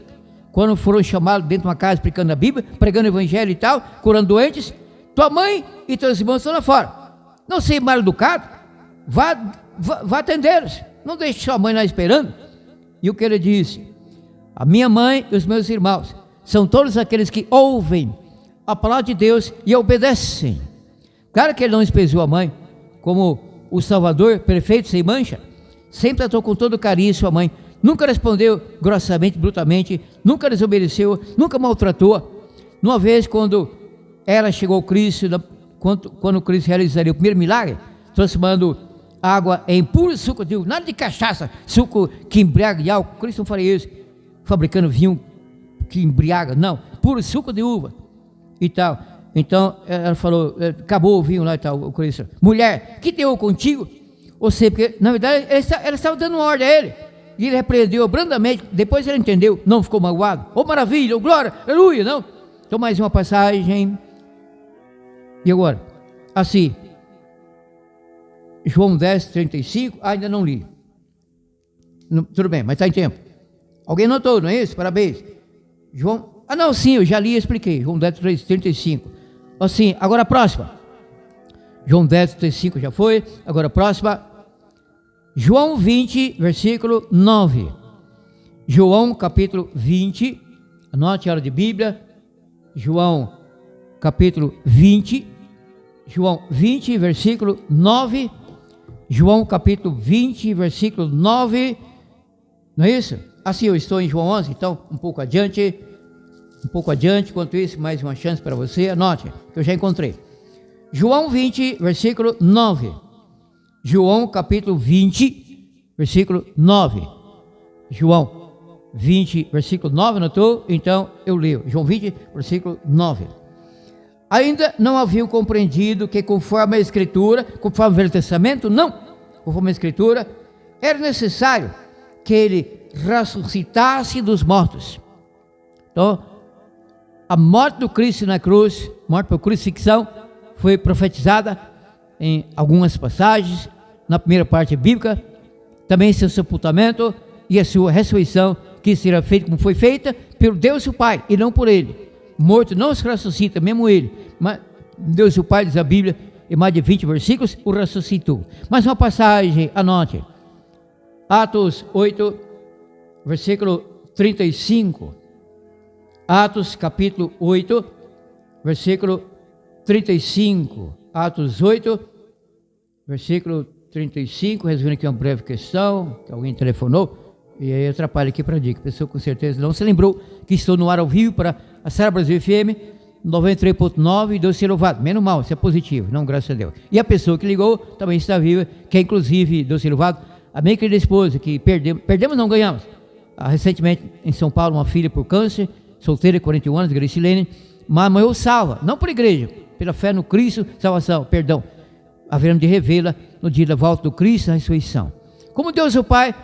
quando foram chamados dentro de uma casa explicando a Bíblia, pregando o Evangelho e tal, curando doentes, tua mãe e teus irmãos estão lá fora. Não seja mal educado, vá atendê-los, não deixe sua mãe lá esperando. E o que ele disse? A minha mãe e os meus irmãos são todos aqueles que ouvem a palavra de Deus e obedecem. Claro que ele não desprezou a mãe, como o Salvador, perfeito, sem mancha, sempre tratou com todo carinho sua mãe, nunca respondeu grossamente, brutalmente, nunca desobedeceu, nunca maltratou. Uma vez, quando ela chegou ao Cristo, quando o Cristo realizaria o primeiro milagre, transformando água em puro suco de uva, nada de cachaça, suco que embriaga de álcool, Cristo não faria isso, fabricando vinho que embriaga, não, puro suco de uva e tal. Então ela falou, acabou o vinho lá e tal, o Cristo, mulher, que deu contigo? Ou seja, porque na verdade ela estava dando uma ordem a ele, e ele repreendeu brandamente, depois ele entendeu, não ficou magoado, oh maravilha, oh glória, aleluia, não. Então mais uma passagem, e agora, assim, João 10, 35, ainda não li, tudo bem, mas está em tempo. Alguém notou, não é isso? Parabéns. João, não, sim, eu já li e expliquei, João 10, 35. Assim, agora a próxima. João 10, 35 já foi, agora a próxima. João 20, versículo 9. João capítulo 20, anote a hora de Bíblia. João capítulo 20, João 20, versículo 9. João capítulo 20, versículo 9. Não é isso? Assim, eu estou em João 11, então um pouco adiante, enquanto isso, mais uma chance para você, anote, que eu já encontrei. João 20, versículo 9. João capítulo 20, versículo 9. João 20, versículo 9, anotou? Então eu leio. João 20, versículo 9. Ainda não haviam compreendido que conforme a Escritura, conforme o Velho Testamento, não, conforme a Escritura, era necessário que ele ressuscitasse dos mortos. Então, a morte do Cristo na cruz, morte por crucifixão, foi profetizada em algumas passagens, na primeira parte bíblica, também seu sepultamento e a sua ressurreição, que será feita como foi feita pelo Deus o Pai, e não por ele. Morto não se ressuscita, mesmo ele, mas Deus o Pai, diz a Bíblia, em mais de 20 versículos, o ressuscitou. Mais uma passagem, anote, Atos 8, versículo 35, Atos capítulo 8, versículo 35, Atos 8, versículo 35, resumindo aqui uma breve questão, que alguém telefonou, e aí atrapalha aqui para a dica, a pessoa com certeza não se lembrou que estou no ar ao vivo para a Sara Brasil FM 93.9, e Deus seja louvado, menos mal, isso é positivo, não, graças a Deus. E a pessoa que ligou também está viva, que é inclusive, Deus seja louvado, a minha querida esposa, que perdemos não ganhamos, recentemente em São Paulo, uma filha por câncer, solteira, 41 anos, Gracilene, mas morreu salva, não por igreja, pela fé no Cristo, salvação, perdão, haveremos de revê-la no dia da volta do Cristo, a ressurreição. Como Deus o Pai,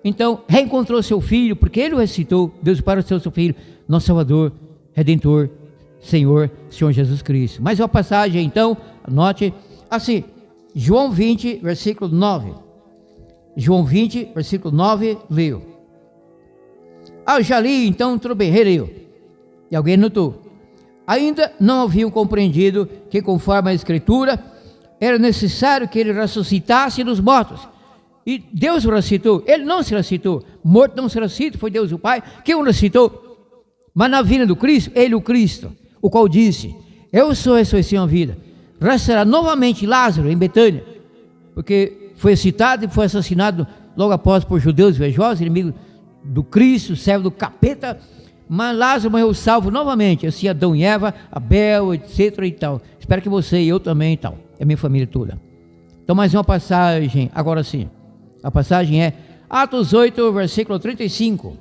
então, reencontrou seu Filho, porque Ele o ressuscitou, Deus o Pai o seu Filho, nosso Salvador, Redentor, Senhor Jesus Cristo. Mais uma passagem, então, anote, assim, João 20, versículo 9. João 20, versículo 9, leio. Eu já li, então, tudo bem, releio. E alguém notou. Ainda não haviam compreendido que, conforme a Escritura, era necessário que ele ressuscitasse dos mortos. E Deus o ressuscitou, ele não se ressuscitou, morto não se ressuscita, foi Deus o Pai que o ressuscitou. Mas na vinda do Cristo, ele o Cristo, o qual disse, eu sou a ressurreição e a vida, ressuscitará novamente Lázaro em Betânia, porque foi citado e foi assassinado logo após por judeus invejosos, inimigos do Cristo, servo do capeta, mas Lázaro morreu salvo novamente, assim Adão e Eva, Abel, etc e tal. Espero que você e eu também e tal, é minha família toda. Então mais uma passagem, agora sim. A passagem é Atos 8, versículo 35.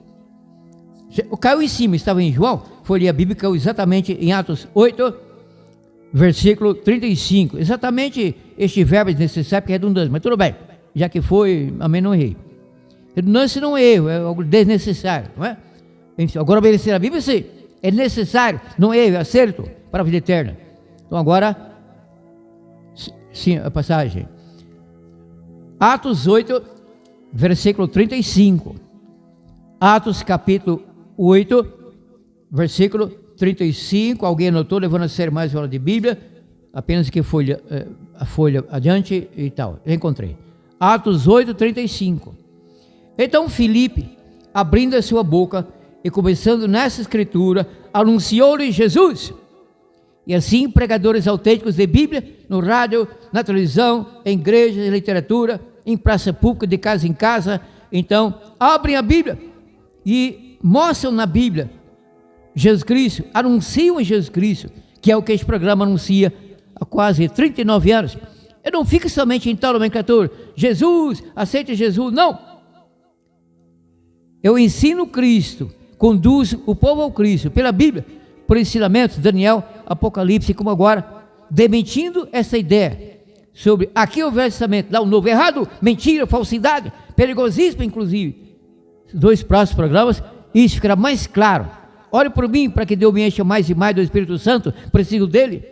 Caiu em cima, estava em João, foi ler a Bíblia, caiu exatamente em Atos 8, versículo 35. Exatamente este verbo é necessário, porque é redundante, mas tudo bem, já que foi, amém, não errei. Redundância não é erro, é algo desnecessário, não é? Agora obedecer a Bíblia, sim, é necessário, não é erro, é acerto para a vida eterna. Então agora, sim, a passagem. Atos 8, versículo 35. Atos capítulo 8, versículo 35. Alguém anotou, levando a sério mais uma aula de Bíblia? Apenas que a folha adiante e tal. Eu encontrei. Atos 8, 35. Então Filipe, abrindo a sua boca e começando nessa escritura, anunciou-lhe Jesus. E assim, pregadores autênticos de Bíblia, no rádio, na televisão, em igrejas, em literatura, em praça pública, de casa em casa, então, abrem a Bíblia e mostram na Bíblia Jesus Cristo, anunciam Jesus Cristo, que é o que este programa anuncia há quase 39 anos. Eu não fico somente em tal nomenclatura, Jesus, aceite Jesus, não. Eu ensino Cristo, conduzo o povo ao Cristo, pela Bíblia, por ensinamentos, Daniel, Apocalipse, como agora, dementindo essa ideia sobre aqui é o Velho Testamento, lá o Novo, errado, mentira, falsidade, perigosismo, inclusive. 2 próximos programas, isso ficará mais claro. Ore por mim, para que Deus me encha mais e mais do Espírito Santo, preciso dele.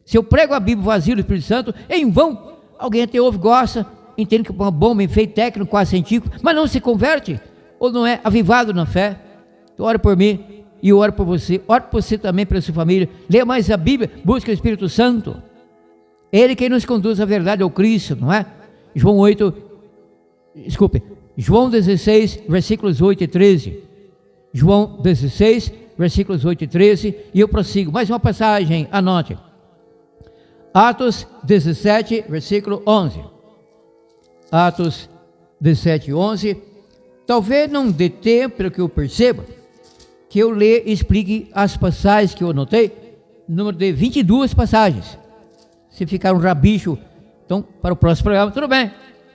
Se eu prego a Bíblia vazio do Espírito Santo, é em vão. Alguém até ouve, gosta, entende que é uma bomba, efeito técnico, quase científico, mas não se converte, ou não é avivado na fé. Então ore por mim, e eu oro por você, ore por você também, pela sua família, leia mais a Bíblia, busque o Espírito Santo, ele quem nos conduz à verdade, ao Cristo, não é? João 16, versículos 8 e 13, João 16, versículos 8 e 13, e eu prossigo, mais uma passagem, anote, Atos 17, versículo 11, Atos 17, 11, talvez não dê tempo, pelo que eu perceba, que eu leia e explique as passagens que eu anotei, número de 22 passagens. Se ficar um rabicho, então, para o próximo programa, tudo bem,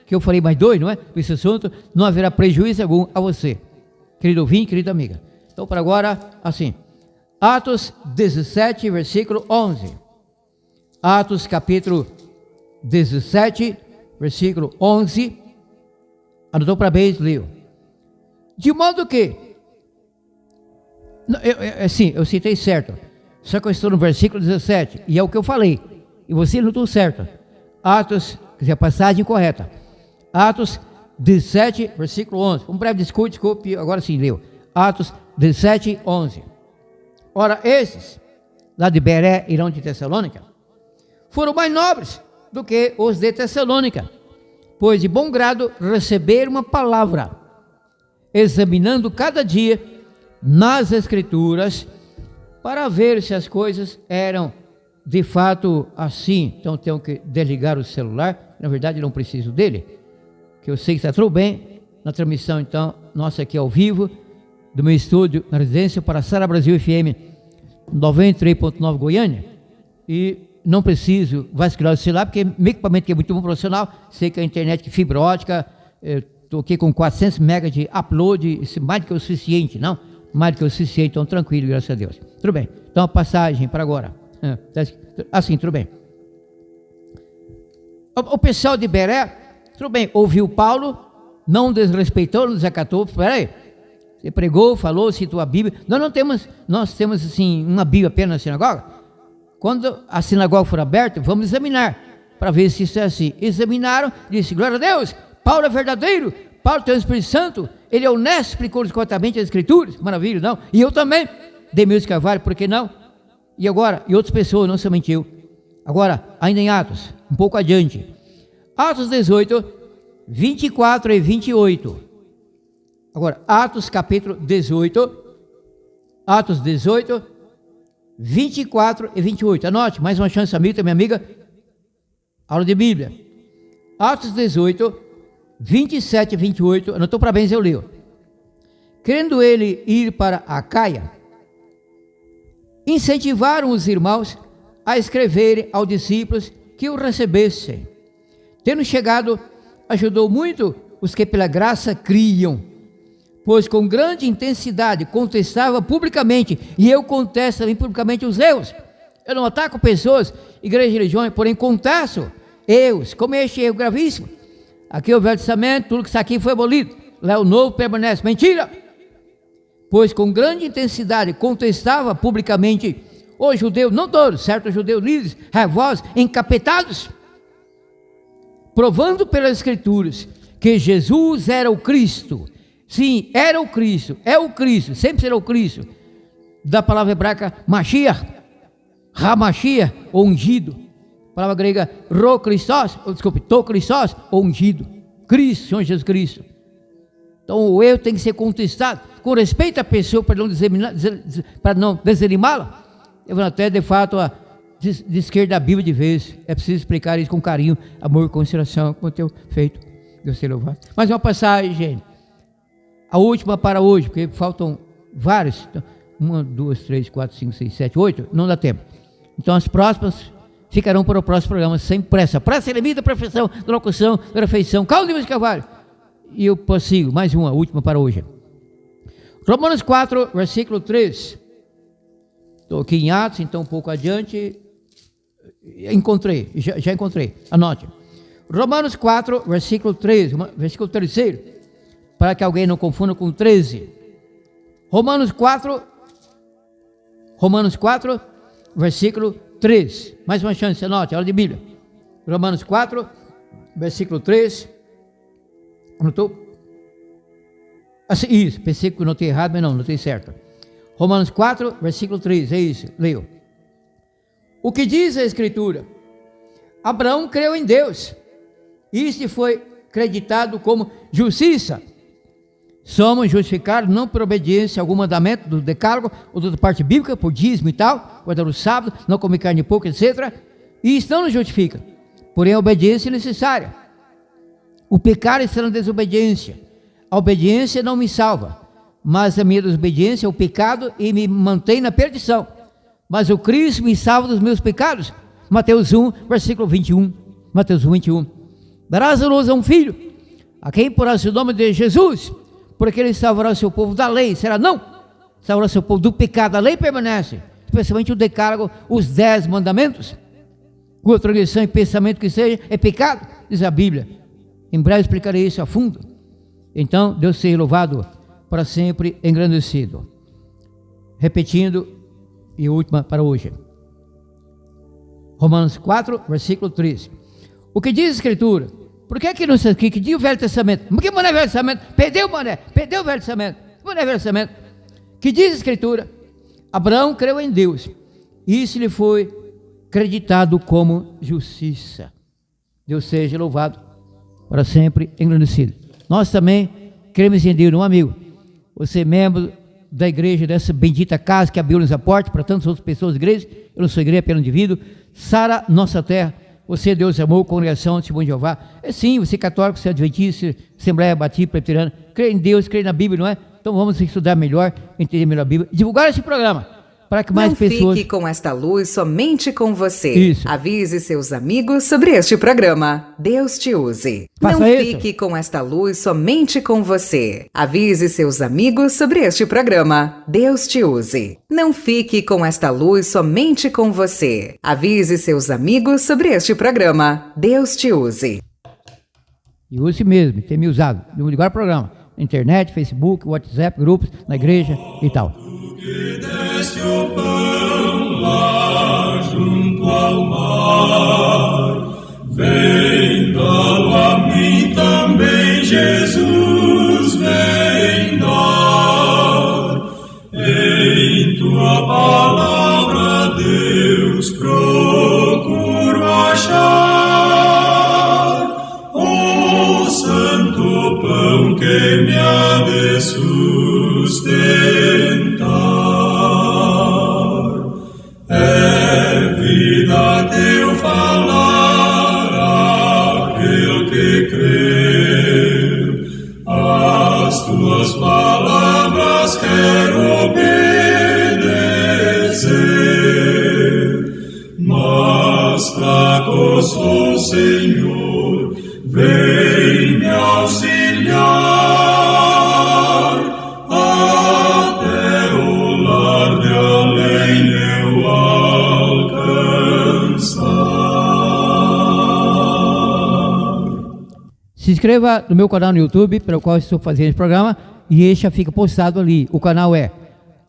que eu falei mais 2, não é? Com esse assunto, não haverá prejuízo algum a você, querido ouvinte, querida amiga. Então, para agora, assim, Atos 17, versículo 11. Atos capítulo 17, versículo 11. Anotou para bem, leu. De modo que, eu citei certo, só que eu estou no versículo 17, e é o que eu falei, e você notou certo. Atos, quer dizer, a passagem correta. Atos 17, versículo 11. Um breve desculpe, agora sim leu. Atos 17, 11. Ora, esses, lá de Beré, irão de Tessalônica, foram mais nobres do que os de Tessalônica, pois de bom grado receberam uma palavra, examinando cada dia nas Escrituras, para ver se as coisas eram de fato assim. Então tenho que desligar o celular, na verdade não preciso dele, que eu sei que está tudo bem, na transmissão então, nossa aqui ao vivo, do meu estúdio na residência para Sara Brasil FM 93.9 Goiânia, e não preciso vasculhar o celular, porque meu equipamento que é muito bom profissional, sei que a internet que fibra ótica, estou aqui com 400 megas de upload, isso mais do que o suficiente, não? Mais do que o suficiente, então tranquilo, graças a Deus. Tudo bem, então a passagem para agora. Assim, tudo bem. O pessoal de Beré, tudo bem, ouviu Paulo, não desrespeitou, não desacatou. Espera aí, você pregou, falou, citou a Bíblia. Nós temos assim, uma Bíblia apenas na sinagoga. Quando a sinagoga for aberta, vamos examinar, para ver se isso é assim. Examinaram, disse, glória a Deus, Paulo é verdadeiro, Paulo tem o Espírito Santo, ele é honesto, explicou corretamente as Escrituras, maravilha, não? E eu também, Demilson Carvalho, por que não? E agora, e outras pessoas, não somente eu. Agora, ainda em Atos, um pouco adiante. Atos 18, 24 e 28. Agora, Atos capítulo 18. Atos 18, 24 e 28. Anote, mais uma chance, amigo, minha amiga. Aula de Bíblia. Atos 18, 27 e 28. Anotou para bem, eu leio. Querendo ele ir para Acaia, incentivaram os irmãos a escreverem aos discípulos que o recebessem. Tendo chegado, ajudou muito os que pela graça criam, pois com grande intensidade contestava publicamente, e eu contesto também publicamente os erros. Eu não ataco pessoas, igrejas e religiões, porém contesto erros, como este erro gravíssimo. Aqui o Velho Testamento, tudo que está aqui foi abolido. Léo Novo permanece. Mentira! Pois com grande intensidade contestava publicamente os judeus, não todos, certos judeus líderes, revoltosos, encapetados, provando pelas escrituras que Jesus era o Cristo. Sim, era o Cristo, é o Cristo, sempre será o Cristo. Da palavra hebraica Mashiach, Hamashia, ou ungido. Palavra grega To Christos, ou ungido. Cristo, Senhor Jesus Cristo. Então o erro tem que ser contestado com respeito à pessoa, para não desanimá-la. Eu vou até de fato de esquerda da Bíblia de vez. É preciso explicar isso com carinho, amor, consideração, como eu tenho feito. Deus seja louvado. Mais uma passagem, a última para hoje, porque faltam várias. 1, 2, 3, 4, 5, 6, 7, 8, não dá tempo. Então as próximas ficarão para o próximo programa, sem pressa. Pressa é limite da perfeição, da locução, da perfeição. Calma de Carvalho. E eu prossigo, mais uma, a última para hoje. Romanos 4, versículo 3. Estou aqui em Atos, então um pouco adiante. Encontrei, já encontrei. Anote. Romanos 4, versículo 3, versículo 3, para que alguém não confunda com 13. Romanos 4, versículo 3. Mais uma chance, anote, aula de Bíblia. Romanos 4, versículo 3. Anotou? Assim, isso, pensei que eu notei errado, mas não, notei certo. Romanos 4, versículo 3, é isso, leio. O que diz a Escritura? Abraão creu em Deus, e isso foi creditado como justiça. Somos justificados não por obediência a algum mandamento do decálogo, ou da parte bíblica, por dízimo e tal, guardar o sábado, não comer carne pouca, etc. E isso não nos justifica, porém a obediência é necessária. O pecado está na desobediência. A obediência não me salva, mas a minha desobediência é o pecado e me mantém na perdição. Mas o Cristo me salva dos meus pecados. Mateus 1, versículo 21. Mateus 1, 21. Darás a luz a um filho, a quem porás o nome de Jesus, porque ele salvará o seu povo da lei. Será não? Salvará o seu povo do pecado. A lei permanece, especialmente o decálogo, os 10 mandamentos. Cuja transgressão e pensamento que seja é pecado, diz a Bíblia. Em breve explicarei isso a fundo. Então, Deus seja louvado para sempre, engrandecido. Repetindo, e última para hoje. Romanos 4, versículo 13. O que diz a Escritura? Por que aqui não está aqui? Que diz o Velho Testamento? Por que mané Velho Testamento? Perdeu o Velho Testamento. Mané Velho Testamento. Que diz a Escritura? Abraão creu em Deus, e isso lhe foi creditado como justiça. Deus seja louvado para sempre, engrandecido. Nós também cremos em Deus, não, amigo? Você é membro da igreja, dessa bendita casa que abriu nos a porta para tantas outras pessoas da igreja. Eu não sou igreja, apenas indivíduo. Sara, nossa terra. Você, Deus amou, congregação, testemunho de Jeová. É sim, você é católico, você é adventista, Assembleia Batista, Presbiteriana. Crê em Deus, crê na Bíblia, não é? Então vamos estudar melhor, entender melhor a Bíblia. Divulgar esse programa, para que mais pessoas... Não fique com esta luz somente com você. Isso. Avise seus amigos sobre este programa. Deus te use. Faça Não isso. fique com esta luz somente com você. Avise seus amigos sobre este programa. Deus te use. Não fique com esta luz somente com você. Avise seus amigos sobre este programa. Deus te use. E use mesmo, tem me usado. Divulgar o programa. Na internet, Facebook, WhatsApp, grupos, na igreja e tal. Que desce o pão lá junto ao mar, vem dá-lo a mim também, Jesus, vem dar. Em tua palavra, Deus, procuro achar o santo pão que me há de sustentar. É vida teu falar, aquele que crê. As tuas palavras quero obedecer. Mas fraco sou, Senhor, vem me auxiliar. Se inscreva no meu canal no YouTube, pelo qual estou fazendo esse programa, e este já fica postado ali. O canal é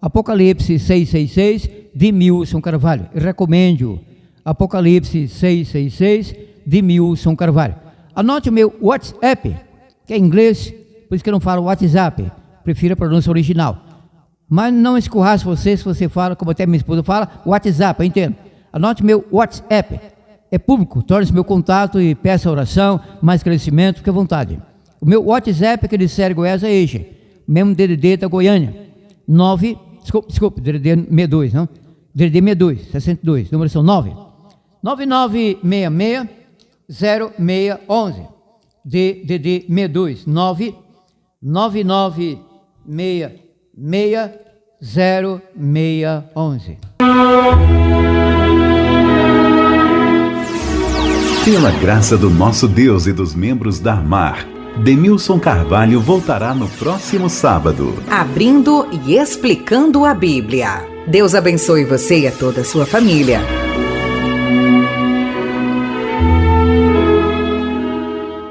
Apocalipse 666, de Milson Carvalho. Eu recomendo Apocalipse 666, de Milson Carvalho. Anote o meu WhatsApp, que é em inglês, por isso que eu não falo WhatsApp, prefiro a pronúncia original. Mas não escorraça você se você fala, como até minha esposa fala, WhatsApp, eu entendo. Anote meu WhatsApp, é público, torne-se meu contato e peça oração, mais crescimento, fique à vontade. O meu WhatsApp, que ele serve Goiás, é este, mesmo DDD da Goiânia, desculpe, DDD 62, não? DDD 62, 62, número são 9966-0611, DDD 62, 99966-0611. Pela graça do nosso Deus e dos membros da ARMAR, Demilson Carvalho voltará no próximo sábado. Abrindo e explicando a Bíblia. Deus abençoe você e a toda a sua família.